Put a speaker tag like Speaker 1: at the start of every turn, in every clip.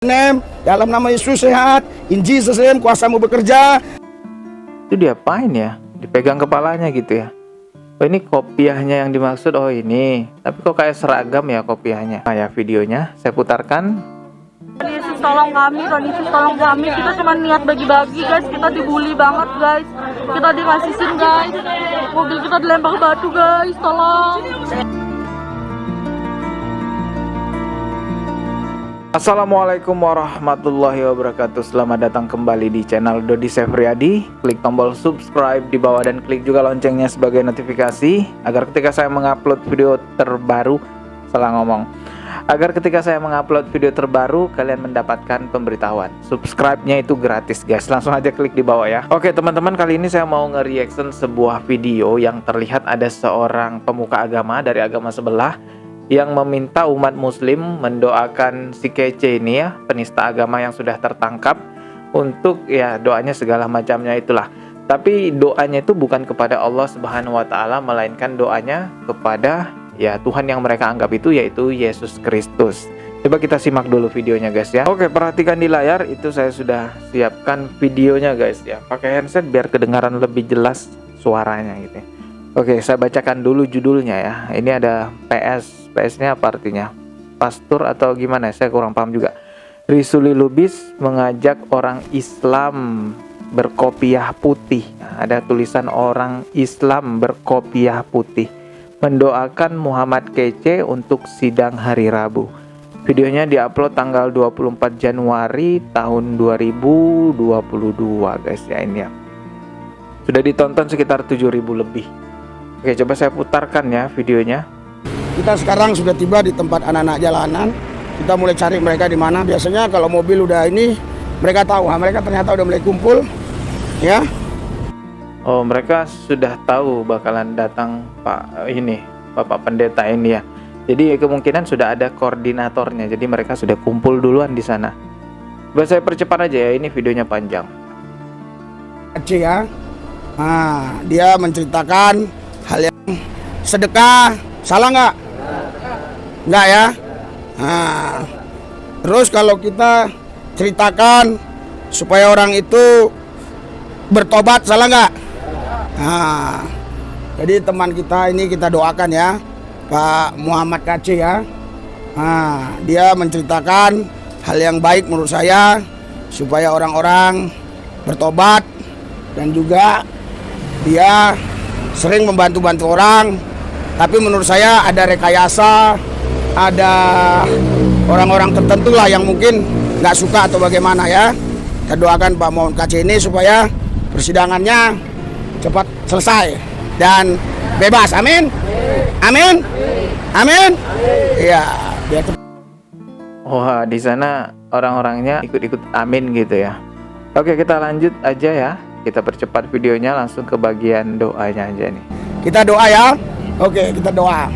Speaker 1: Name, dalam nama Yesus sehat, in Jesus name kuasamu bekerja.
Speaker 2: Itu diapain ya? Dipegang kepalanya gitu ya? Oh ini kopiahnya yang dimaksud, oh ini. Tapi kok kayak seragam ya kopiahnya. Nah ya videonya saya putarkan.
Speaker 3: Tuhan Yesus tolong kami, Tuhan Yesus tolong kami. Kita cuma niat bagi-bagi guys, kita dibully banget guys. Kita dirasisin guys. Mobil kita dilempar batu guys, tolong.
Speaker 2: Assalamualaikum warahmatullahi wabarakatuh. Selamat datang kembali di channel Dodi Sefriadi. Klik tombol subscribe di bawah dan klik juga loncengnya sebagai notifikasi agar ketika saya mengupload video terbaru, agar ketika saya mengupload video terbaru kalian mendapatkan pemberitahuan. Subscribe-nya itu gratis guys. Langsung aja klik di bawah ya. Oke teman-teman, kali ini saya mau nge-reaction sebuah video yang terlihat ada seorang pemuka agama dari agama sebelah yang meminta umat muslim mendoakan si Kece ini ya, penista agama yang sudah tertangkap, untuk ya doanya segala macamnya itulah. Tapi doanya itu bukan kepada Allah Subhanahu wa taala, melainkan doanya kepada ya Tuhan yang mereka anggap itu, yaitu Yesus Kristus. Coba kita simak dulu videonya guys ya. Oke, perhatikan di layar itu saya sudah siapkan videonya guys ya. Pakai headset biar kedengaran lebih jelas suaranya gitu ya. Oke, saya bacakan dulu judulnya ya. Ini ada PS-nya apa artinya? Pastur atau gimana? Saya kurang paham juga. Risuli Lubis mengajak orang Islam berkopiah putih. Nah, ada tulisan orang Islam berkopiah putih mendoakan Muhammad Kece untuk sidang hari Rabu. Videonya diupload tanggal 24 Januari tahun 2022 guys ya, ini ya. Sudah ditonton sekitar 7.000 lebih. Oke, coba saya putarkan ya videonya.
Speaker 1: Kita sekarang sudah tiba di tempat anak-anak jalanan. Kita mulai cari mereka di mana. Biasanya kalau mobil udah ini, mereka tahu. Mereka ternyata udah mulai kumpul, ya.
Speaker 2: Oh, mereka sudah tahu bakalan datang Bapak Pendeta ini ya. Jadi kemungkinan sudah ada koordinatornya. Jadi mereka sudah kumpul duluan di sana. Coba saya percepat aja ya, ini videonya panjang.
Speaker 1: Aceh ya. Nah, dia menceritakan hal yang sedekah, salah nggak? Nggak ya. Nah, terus kalau kita ceritakan supaya orang itu bertobat, salah nggak? Nah, jadi teman kita ini kita doakan ya, Pak Muhammad Kece ya. Nah, dia menceritakan hal yang baik menurut saya supaya orang-orang bertobat, dan juga dia sering membantu-bantu orang. Tapi menurut saya ada rekayasa, ada orang-orang tertentu lah yang mungkin nggak suka atau bagaimana ya. Kita doakan Pak Muhammad Kece ini supaya persidangannya cepat selesai dan bebas. Amin. Amin. Amin. Iya, biar
Speaker 2: Wah, di sana orang-orangnya ikut-ikut amin gitu ya. Oke, kita lanjut aja ya. Kita percepat videonya, langsung ke bagian doanya aja nih.
Speaker 1: kita doa ya. Oke, kita doa.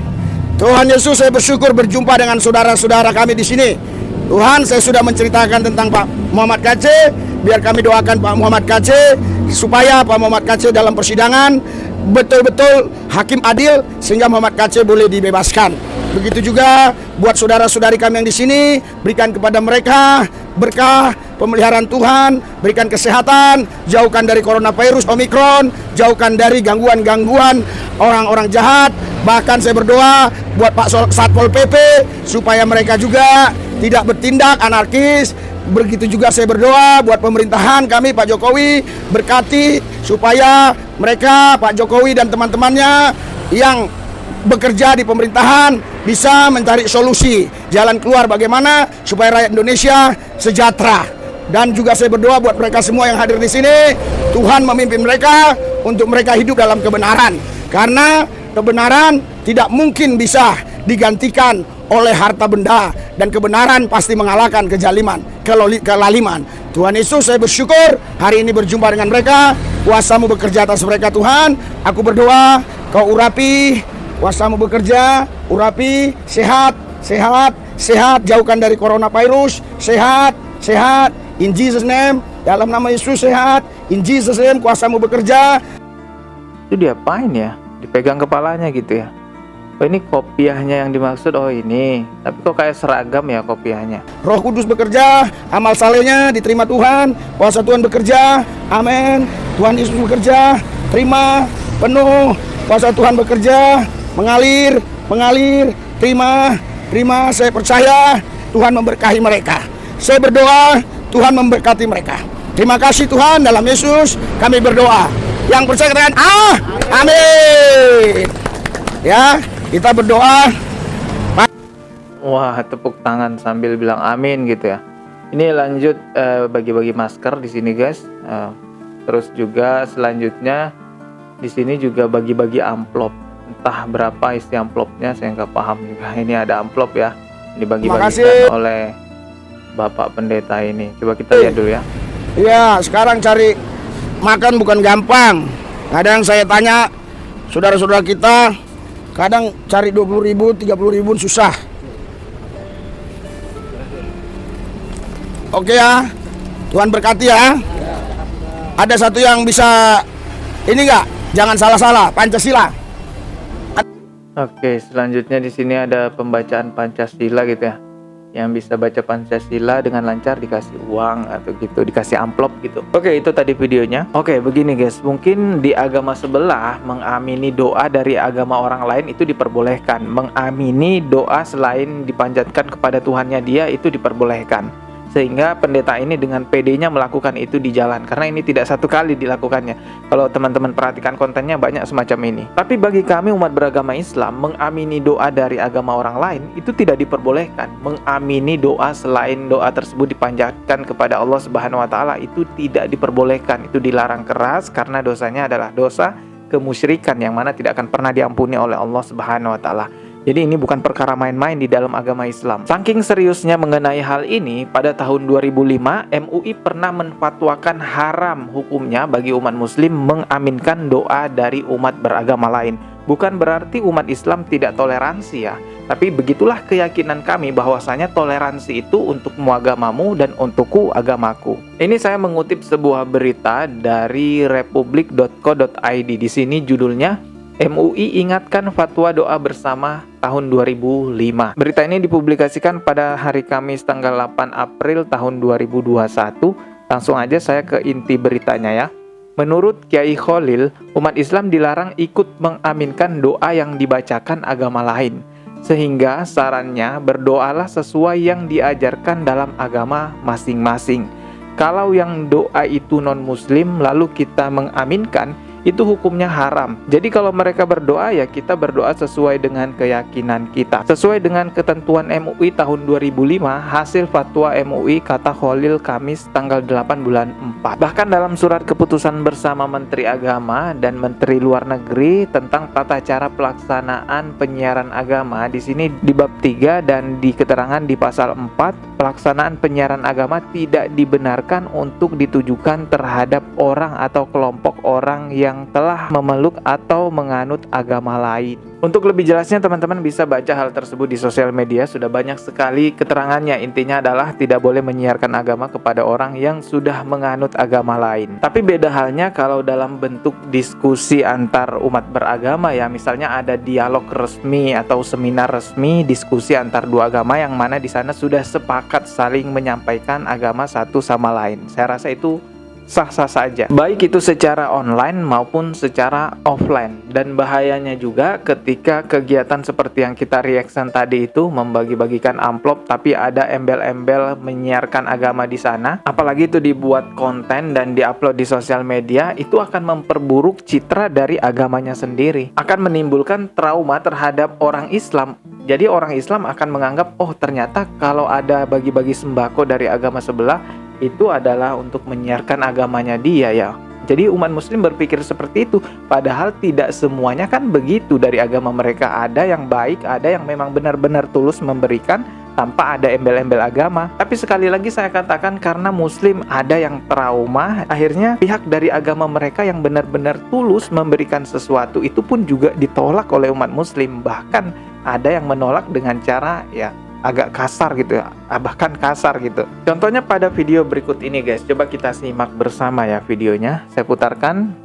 Speaker 1: Tuhan Yesus, saya bersyukur berjumpa dengan saudara-saudara kami di sini. Tuhan, saya sudah menceritakan tentang Pak Muhammad Kece. Biar kami doakan Pak Muhammad Kece supaya Pak Muhammad Kece dalam persidangan betul-betul hakim adil sehingga Muhammad Kece boleh dibebaskan. Begitu juga buat saudara-saudari kami yang di sini, berikan kepada mereka berkah, pemeliharaan Tuhan, berikan kesehatan, jauhkan dari coronavirus Omikron, jauhkan dari gangguan-gangguan orang-orang jahat. Bahkan saya berdoa buat Pak Satpol PP supaya mereka juga tidak bertindak anarkis. Begitu juga saya berdoa buat pemerintahan kami, Pak Jokowi, berkati supaya mereka, Pak Jokowi dan teman-temannya yang bekerja di pemerintahan bisa mencari solusi jalan keluar bagaimana supaya rakyat Indonesia sejahtera. Dan juga saya berdoa buat mereka semua yang hadir di sini, Tuhan memimpin mereka untuk mereka hidup dalam kebenaran, karena kebenaran tidak mungkin bisa digantikan oleh harta benda, dan kebenaran pasti mengalahkan kelaliman. Tuhan Yesus, saya bersyukur hari ini berjumpa dengan mereka. Kuasamu bekerja atas mereka Tuhan. Aku berdoa kau urapi, kuasamu bekerja, urapi, sehat, sehat, sehat, jauhkan dari coronavirus, sehat, sehat, in Jesus name, dalam nama Yesus sehat, in Jesus name kuasamu bekerja.
Speaker 2: Itu diapain ya? Dipegang kepalanya gitu ya. Oh ini kopiahnya yang dimaksud. Oh ini. Tapi kok kayak seragam ya kopiahnya.
Speaker 1: Roh Kudus bekerja, amal salehnya diterima Tuhan, kuasa Tuhan bekerja, amin. Tuhan Yesus bekerja, terima, penuh, kuasa Tuhan bekerja, mengalir, terima, saya percaya Tuhan memberkahi mereka. Saya berdoa, Tuhan memberkati mereka. Terima kasih Tuhan, dalam Yesus kami berdoa. Yang percaya katakan, amin. Ya, kita berdoa.
Speaker 2: Wah, tepuk tangan sambil bilang amin gitu ya. Ini lanjut bagi-bagi masker di sini guys. Terus juga selanjutnya di sini juga bagi-bagi amplop. Entah berapa isi amplopnya, saya nggak paham juga. Ini ada amplop ya, dibagi-bagikan oleh Bapak Pendeta ini. Coba kita lihat dulu ya.
Speaker 1: Ya, sekarang cari makan bukan gampang. Kadang saya tanya saudara-saudara kita, kadang cari 20.000, 30.000 susah. Oke ya, Tuhan berkati ya. Ada satu yang bisa, ini enggak, jangan salah-salah, Pancasila.
Speaker 2: Oke, selanjutnya di sini ada pembacaan Pancasila gitu ya. Yang bisa baca Pancasila dengan lancar dikasih uang atau gitu, dikasih amplop gitu. Oke, itu tadi videonya. Oke, begini guys, mungkin di agama sebelah mengamini doa dari agama orang lain itu diperbolehkan. Mengamini doa selain dipanjatkan kepada Tuhannya dia itu diperbolehkan. Sehingga pendeta ini dengan PD-nya melakukan itu di jalan. Karena ini tidak satu kali dilakukannya. Kalau teman-teman perhatikan kontennya banyak semacam ini. Tapi bagi kami umat beragama Islam, mengamini doa dari agama orang lain itu tidak diperbolehkan. Mengamini doa selain doa tersebut dipanjatkan kepada Allah Subhanahu wa taala itu tidak diperbolehkan. Itu dilarang keras karena dosanya adalah dosa kemusyrikan yang mana tidak akan pernah diampuni oleh Allah Subhanahu wa taala. Jadi ini bukan perkara main-main di dalam agama Islam. Saking seriusnya mengenai hal ini, pada tahun 2005 MUI pernah menfatwakan haram hukumnya bagi umat muslim mengaminkan doa dari umat beragama lain. Bukan berarti umat Islam tidak toleransi ya, tapi begitulah keyakinan kami bahwasanya toleransi itu untukmu agamamu dan untukku agamaku. Ini saya mengutip sebuah berita dari republik.co.id. Di sini judulnya MUI ingatkan fatwa doa bersama tahun 2005. Berita ini dipublikasikan pada hari Kamis tanggal 8 April tahun 2021. Langsung aja saya ke inti beritanya ya. Menurut Kiai Khalil, umat Islam dilarang ikut mengaminkan doa yang dibacakan agama lain. Sehingga sarannya berdoalah sesuai yang diajarkan dalam agama masing-masing. Kalau yang doa itu non-muslim lalu kita mengaminkan, itu hukumnya haram. Jadi kalau mereka berdoa ya kita berdoa sesuai dengan keyakinan kita. Sesuai dengan ketentuan MUI tahun 2005, hasil fatwa MUI kata Khalil Kamis tanggal 8 bulan 4. Bahkan dalam surat keputusan bersama Menteri Agama dan Menteri Luar Negeri tentang tata cara pelaksanaan penyiaran agama, di sini di bab 3 dan di keterangan di pasal 4, pelaksanaan penyiaran agama tidak dibenarkan untuk ditujukan terhadap orang atau kelompok orang yang telah memeluk atau menganut agama lain. Untuk lebih jelasnya teman-teman bisa baca hal tersebut di sosial media, sudah banyak sekali keterangannya. Intinya adalah tidak boleh menyiarkan agama kepada orang yang sudah menganut agama lain. Tapi beda halnya kalau dalam bentuk diskusi antar umat beragama ya, misalnya ada dialog resmi atau seminar resmi diskusi antar dua agama yang mana di sana sudah sepakat saling menyampaikan agama satu sama lain. Saya rasa itu sah-sah saja, baik itu secara online maupun secara offline. Dan bahayanya juga ketika kegiatan seperti yang kita reaction tadi itu, membagi-bagikan amplop tapi ada embel-embel menyiarkan agama di sana, apalagi itu dibuat konten dan diupload di sosial media, itu akan memperburuk citra dari agamanya sendiri, akan menimbulkan trauma terhadap orang Islam. Jadi orang Islam akan menganggap, oh ternyata kalau ada bagi-bagi sembako dari agama sebelah itu adalah untuk menyiarkan agamanya dia ya. Jadi umat muslim berpikir seperti itu, padahal tidak semuanya kan begitu. Dari agama mereka ada yang baik, ada yang memang benar-benar tulus memberikan tanpa ada embel-embel agama. Tapi sekali lagi saya katakan, karena muslim ada yang trauma, akhirnya pihak dari agama mereka yang benar-benar tulus memberikan sesuatu itu pun juga ditolak oleh umat muslim. Bahkan ada yang menolak dengan cara ya agak kasar gitu ya, bahkan kasar gitu. Contohnya pada video berikut ini guys, coba kita simak bersama ya videonya. Saya putarkan.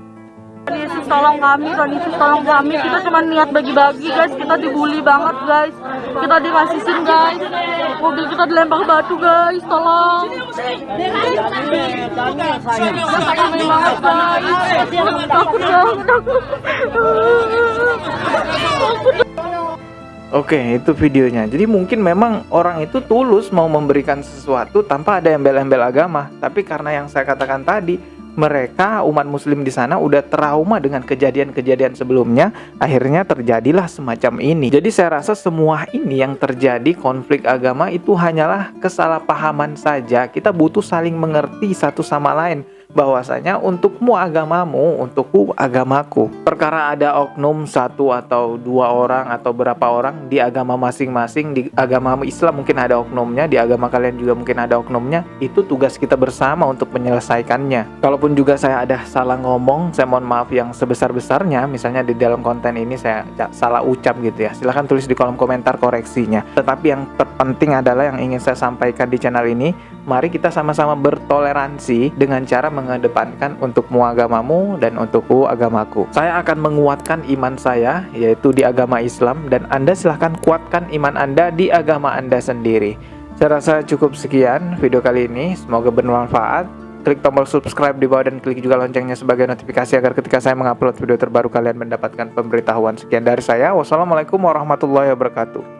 Speaker 3: Yesus tolong kami, tolong kami. Kita cuma niat bagi-bagi guys, kita dibully banget guys, kita dirasisin guys, mobil kita dilempar batu guys, tolong. Kami banget guys, takut banget aku.
Speaker 2: Oke, itu videonya. Jadi mungkin memang orang itu tulus mau memberikan sesuatu tanpa ada embel-embel agama. Tapi karena yang saya katakan tadi, mereka umat muslim di sana udah trauma dengan kejadian-kejadian sebelumnya, akhirnya terjadilah semacam ini. Jadi saya rasa semua ini yang terjadi konflik agama itu hanyalah kesalahpahaman saja. Kita butuh saling mengerti satu sama lain. Bahwasanya untukmu agamamu, untukku agamaku. Perkara ada oknum satu atau dua orang atau berapa orang di agama masing-masing, di agama Islam mungkin ada oknumnya, di agama kalian juga mungkin ada oknumnya, itu tugas kita bersama untuk menyelesaikannya. Kalaupun juga saya ada salah ngomong, saya mohon maaf yang sebesar-besarnya. Misalnya di dalam konten ini saya salah ucap gitu ya, silahkan tulis di kolom komentar koreksinya. Tetapi yang terpenting adalah yang ingin saya sampaikan di channel ini, mari kita sama-sama bertoleransi dengan cara mengedepankan untukmu agamamu dan untukku agamaku. Saya akan menguatkan iman saya, yaitu di agama Islam, dan Anda silahkan kuatkan iman Anda di agama Anda sendiri. Saya rasa cukup sekian video kali ini, semoga bermanfaat. Klik tombol subscribe di bawah dan klik juga loncengnya sebagai notifikasi agar ketika saya mengupload video terbaru kalian mendapatkan pemberitahuan. Sekian dari saya, wassalamualaikum warahmatullahi wabarakatuh.